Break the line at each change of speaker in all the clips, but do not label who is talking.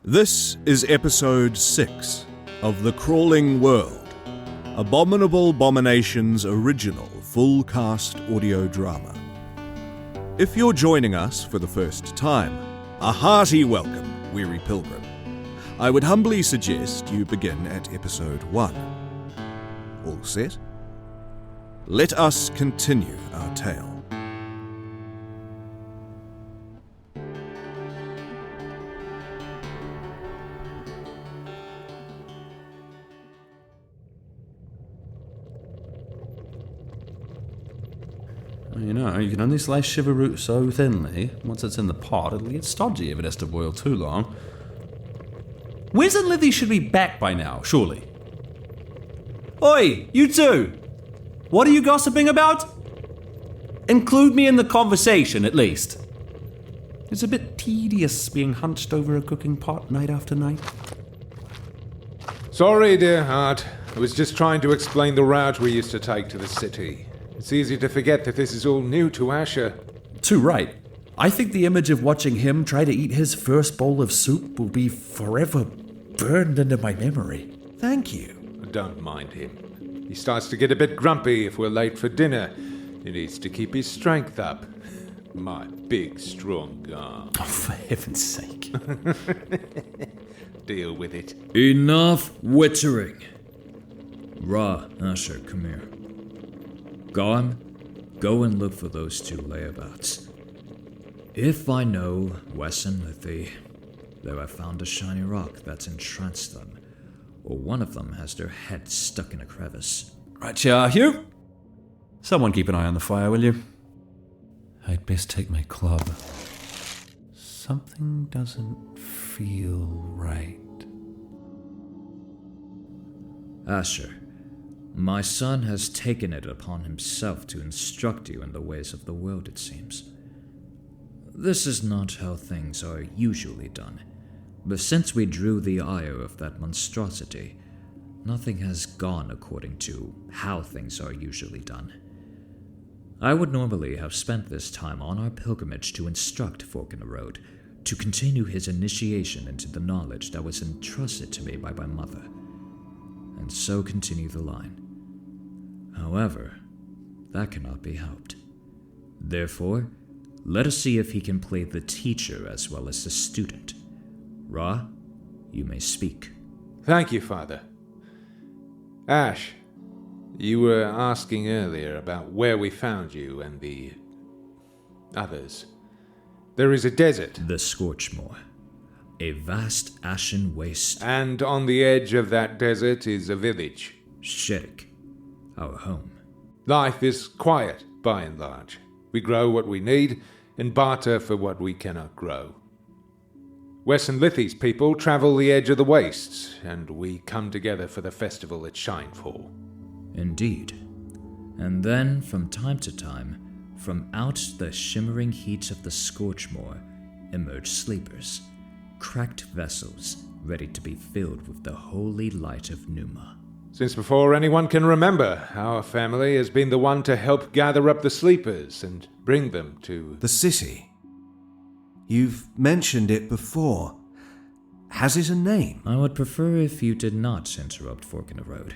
This is episode 6 of The Crawling World, Abominable Bominations' original full-cast audio drama. If you're joining us for the first time, a hearty welcome, weary pilgrim. I would humbly suggest you begin at episode 1. All set? Let us continue our tale.
You know, you can only slice shiver root so thinly. Once it's in the pot, it'll get stodgy if it has to boil too long. Wes and Lithee should be back by now, surely. Oi, you two! What are you gossiping about? Include me in the conversation, at least. It's a bit tedious being hunched over a cooking pot night after night.
Sorry, dear heart. I was just trying to explain the route we used to take to the city. It's easy to forget that this is all new to Asher.
Too right. I think the image of watching him try to eat his first bowl of soup will be forever burned into my memory.
Thank you.
Don't mind him. He starts to get a bit grumpy if we're late for dinner. He needs to keep his strength up. My big, strong Garm.
Oh, for heaven's sake.
Deal with it.
Enough wittering. Asher, come here. Garm, go and look for those two layabouts. If I know Wes and Lithee, they have found a shiny rock that's entranced them, or one of them has their head stuck in a crevice.
Right, Hugh. Someone keep an eye on the fire, will you? I'd best take my club. Something doesn't feel right.
Asher, my son has taken it upon himself to instruct you in the ways of the world, it seems. This is not how things are usually done, but since we drew the ire of that monstrosity, nothing has gone according to how things are usually done. I would normally have spent this time on our pilgrimage to instruct Fork in the Road, to continue his initiation into the knowledge that was entrusted to me by my mother, and so continue the line. However, that cannot be helped. Therefore, let us see if he can play the teacher as well as the student. Ra, you may speak.
Thank you, Father. Ash, you were asking earlier about where we found you and the others. There is a desert.
The Scorchmoor, a vast ashen waste.
And on the edge of that desert is a village.
Sherik, our home.
Life is quiet, by and large. We grow what we need, and barter for what we cannot grow. Wes and Lithee's people travel the edge of the wastes, and we come together for the festival at Shinefall.
Indeed. And then, from time to time, from out the shimmering heat of the Scorchmoor, emerge sleepers, cracked vessels ready to be filled with the holy light of Numa.
Since before anyone can remember, our family has been the one to help gather up the sleepers and bring them to
The city. You've mentioned it before. Has it a name?
I would prefer if you did not interrupt Fork in the Road.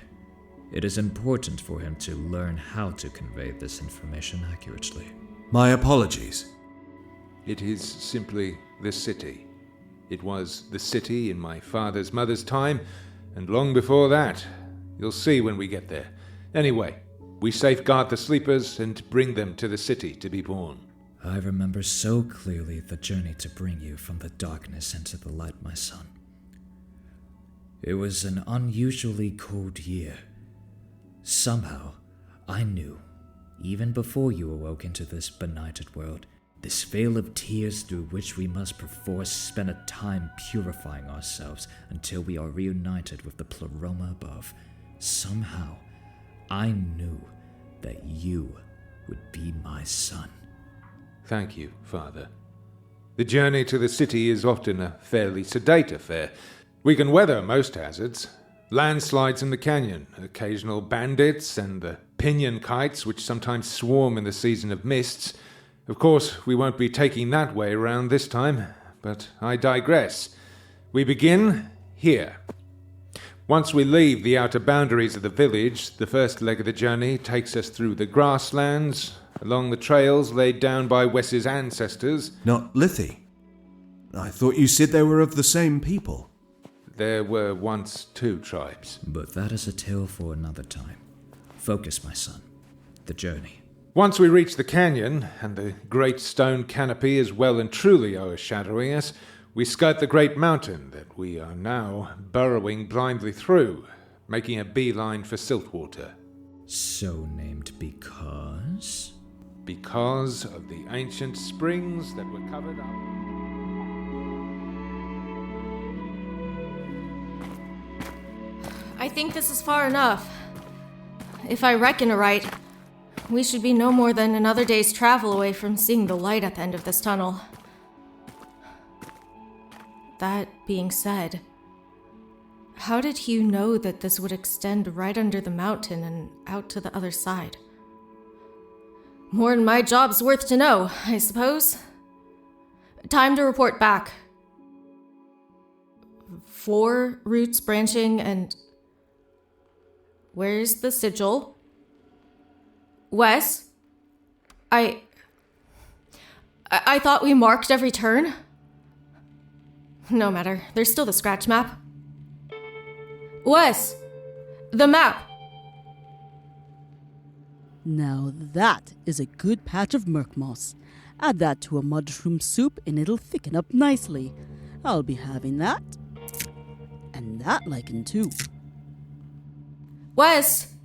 It is important for him to learn how to convey this information accurately.
My apologies.
It is simply the city. It was the city in my father's mother's time, and long before that. You'll see when we get there. Anyway, we safeguard the sleepers and bring them to the city to be born.
I remember so clearly the journey to bring you from the darkness into the light, my son. It was an unusually cold year. Somehow, I knew, even before you awoke into this benighted world, this veil of tears through which we must perforce spend a time purifying ourselves until we are reunited with the pleroma above. Somehow, I knew that you would be my son.
Thank you, Father. The journey to the city is often a fairly sedate affair. We can weather most hazards. Landslides in the canyon, occasional bandits, and the pinion kites which sometimes swarm in the season of mists. Of course, we won't be taking that way around this time, but I digress. We begin here. Once we leave the outer boundaries of the village, the first leg of the journey takes us through the grasslands, along the trails laid down by Wes's ancestors.
Not Lithee. I thought you said they were of the same people.
There were once 2 tribes.
But that is a tale for another time. Focus, my son. The journey.
Once we reach the canyon, and the great stone canopy is well and truly overshadowing us, we skirt the great mountain that we are now burrowing blindly through, making a beeline for Siltwater.
So named because?
Because of the ancient springs that were covered up.
I think this is far enough. If I reckon aright, we should be no more than another day's travel away from seeing the light at the end of this tunnel. That being said, how did Hugh know that this would extend right under the mountain and out to the other side? More than my job's worth to know, I suppose. Time to report back. 4 roots branching and... Where's the sigil? Wes? I thought we marked every turn? No matter, there's still the scratch map. Wes! The map!
Now that is a good patch of murk moss. Add that to a mushroom soup and it'll thicken up nicely. I'll be having that. And that lichen too.
Wes!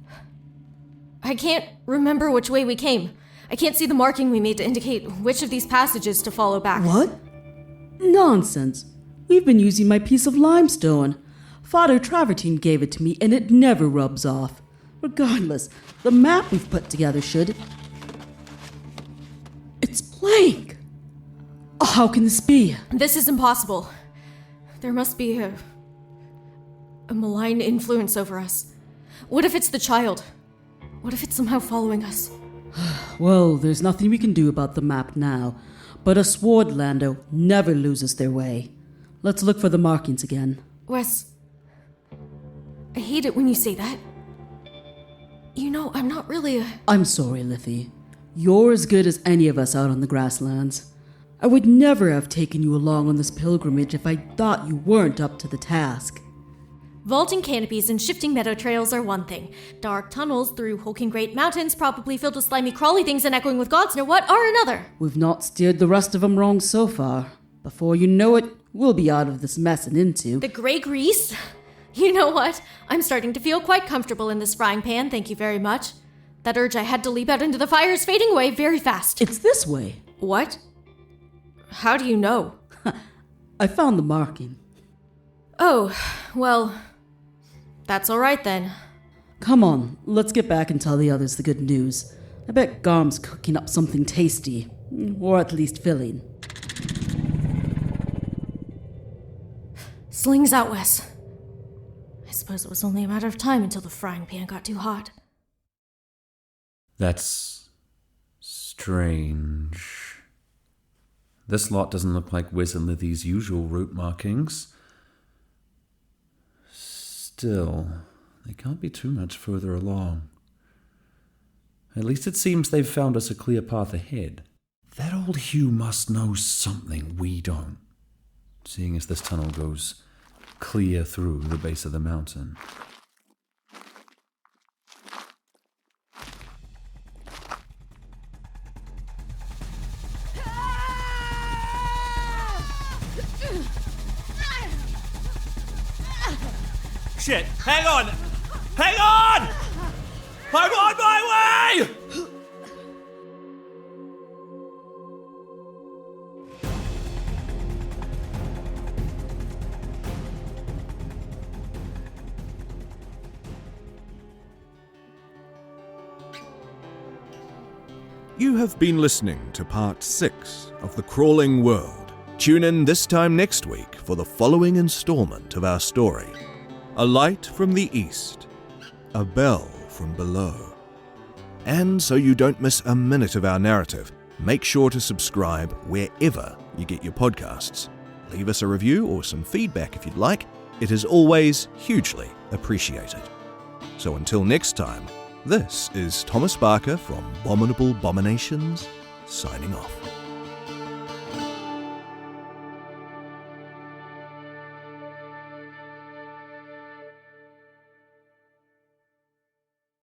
I can't remember which way we came. I can't see the marking we made to indicate which of these passages to follow back.
What? Nonsense. We've been using my piece of limestone. Father Travertine gave it to me and it never rubs off. Regardless, the map we've put together should... It's blank! Oh, how can this be?
This is impossible. There must be a malign influence over us. What if it's the child? What if it's somehow following us?
Well, there's nothing we can do about the map now, but a Swordlander never loses their way. Let's look for the markings again.
Wes, I hate it when you say that. You know, I'm not really a...
I'm sorry, Lithee. You're as good as any of us out on the grasslands. I would never have taken you along on this pilgrimage if I thought you weren't up to the task.
Vaulting canopies and shifting meadow trails are one thing. Dark tunnels through hulking great mountains, probably filled with slimy crawly things and echoing with gods know what, are another.
We've not steered the rest of them wrong so far. Before you know it, we'll be out of this mess and into...
The grey grease? You know what? I'm starting to feel quite comfortable in this frying pan, thank you very much. That urge I had to leap out into the fire is fading away very fast.
It's this way.
What? How do you know?
I found the marking.
Oh, well, that's all right then.
Come on, let's get back and tell the others the good news. I bet Garm's cooking up something tasty, or at least filling.
Slings out, Wes. I suppose it was only a matter of time until the frying pan got too hot.
That's strange. This lot doesn't look like Wes and Lithee's usual route markings. Still, they can't be too much further along. At least it seems they've found us a clear path ahead. That old Hugh must know something we don't, seeing as this tunnel goes clear through the base of the mountain.
Shit! Hang on! Hang on! I'm on my way!
You have been listening to part 6 of The Crawling World. Tune in this time next week for the following installment of our story. A light from the east, a bell from below. And so you don't miss a minute of our narrative, make sure to subscribe wherever you get your podcasts. Leave us a review or some feedback if you'd like. It is always hugely appreciated. So until next time, this is Thomas Barker from Bominable Bominations, signing off.